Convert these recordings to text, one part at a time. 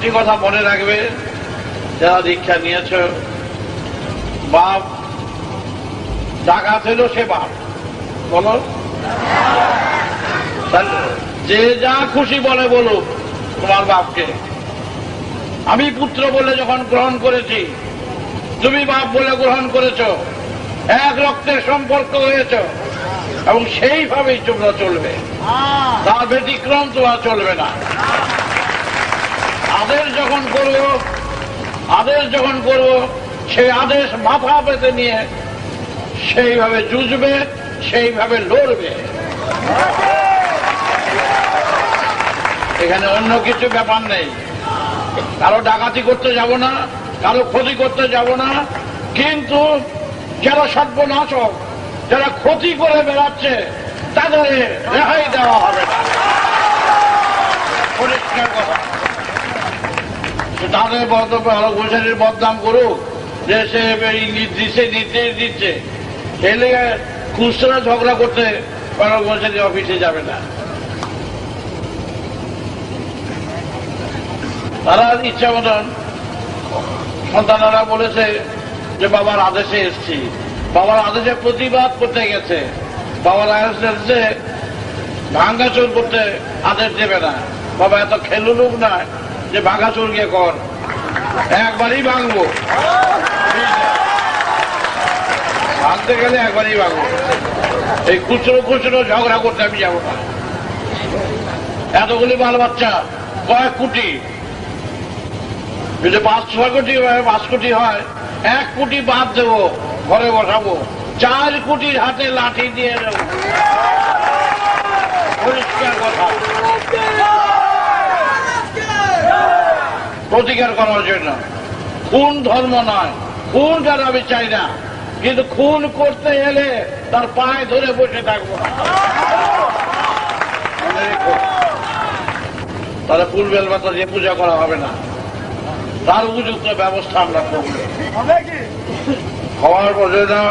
একটি কথা মনে রাখবে, যারা দীক্ষা নিয়েছ, বাপ ডাকাত ছিল সে বাপ, বলো যে যা খুশি বলে বলুক তোমার বাপকে। আমি পুত্র বলে যখন গ্রহণ করেছি, তুমি বাপ বলে গ্রহণ করেছ, এক রক্তের সম্পর্ক হয়েছ, এবং সেইভাবেই তোমরা চলবে, তার ব্যতিক্রম তোমরা চলবে না। আদেশ যখন করব সেই আদেশ মাথা পেতে নিয়ে সেইভাবে যুঝবে, সেইভাবে লড়বে। এখানে অন্য কিছু ব্যাপার নেই। কারো ডাকাতি করতে যাব না, কারো ক্ষতি করতে যাব না, কিন্তু যারা সর্বনাশক, যারা ক্ষতি করে বেড়াচ্ছে, তাদের রেহাই দেওয়া হবে না। পরিষ্কার কথা। তাদের গোসাইয়ের বদনাম করুক যে সে নির্দেশ দিচ্ছে, সেই লেগে খুচরা ঝগড়া করতে গোসাইয়ের অফিসে যাবে না। তারা ইচ্ছা মতন, সন্তানেরা বলেছে যে বাবার আদেশে এসছি, বাবার আদেশে প্রতিবাদ করতে গেছে, বাবার আদেশে ভাঙ্গাচুর করতে আদেশ দেবে না। বাবা এত খেলুলুক না যে ভাঙ্গাচুর গিয়ে কর, একবারই ভাঙবো, ভাঙতে গেলে একবারই ভাঙবো। এই খুচরো ঝগড়া করতে আমি যাবো না। এতগুলি বাল বাচ্চা, কয়েক কোটি, যদি 5-6 কোটি হয়, 5 কোটি হয়, 1 কোটি বাদ দেবো, ঘরে বসাবো, 4 কোটির হাতে লাঠি দিয়ে দেবো। পরিষ্কার কথা, প্রতিকার করার জন্য। খুন ধর্ম নয়, খুন যেন আমি চাই না, কিন্তু খুন করতে এলে তার পায়ে ধরে বসে থাকবো না। তাহলে ফুল বেলপাতা দিয়ে পূজা করা হবে না, তার উপযুক্ত ব্যবস্থা আমরা করব। হওয়ার পরে না,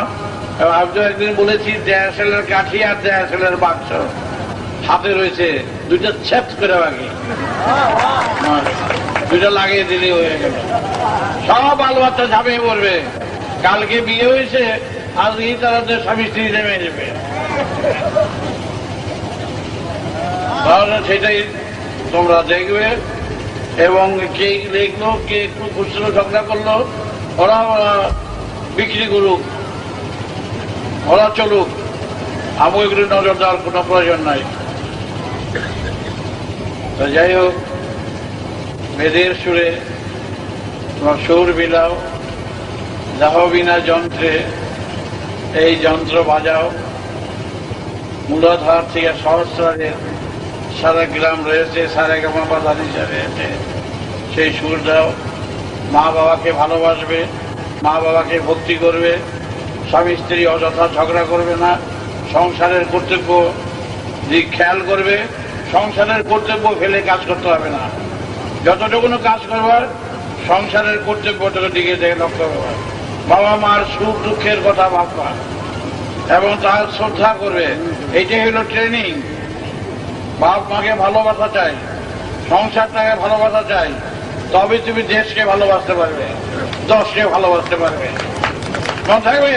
আমি তো একদিন বলেছি দেয়াশালের কাঠি আর দেয়াশালের বাক্স হাতে রয়েছে, দুইটা ছেদ করে বাকি, দুইটা লাগিয়ে দিলে হয়ে গেল। সব আল বাচ্চা ঝাঁপিয়ে পড়বে। কালকে বিয়ে হয়েছে, আজকেই তারা স্বামী স্ত্রী নেমে যাবে। তাহলে সেটাই তোমরা দেখবে। এবং কে লিখলো, কে একটু খুচরো ঝগড়া করলো, ওরা বিক্রি করুক, ওরা চলুক, আমি এগুলি নজর দেওয়ার কোনো প্রয়োজন নাই। তো যাই হোক, বেদের সুরে তোমার সুর বিলাও, দাহ বিনা যন্ত্রে, এই যন্ত্র বাজাও। মূলাধার থেকে সহস্রারের সারা গ্রাম রয়েছে, সারা গ্রাম বাজারিচা রয়েছে, সেই সুর দাও। মা বাবাকে ভালোবাসবে, মা বাবাকে ভক্তি করবে, স্বামী স্ত্রী অযথা ঝগড়া করবে না, সংসারের কর্তব্য দিক খেয়াল করবে, সংসারের কর্তব্য ফেলে কাজ করতে হবে না। যতটুকুনো কাজ করবার সংসারের কর্তব্যটুকু দিকে দেখে লক্ষ্য করবে। বাবা মার সুখ দুঃখের কথা ভাববা এবং তার শ্রদ্ধা করবে। এইটাই হলো ট্রেনিং। বাপ মাকে ভালোবাসা চাই, সংসারটাকে ভালোবাসা চাই, তবে তুমি দেশকে ভালোবাসতে পারবে, দশকে ভালোবাসতে পারবে। মন থাকবে।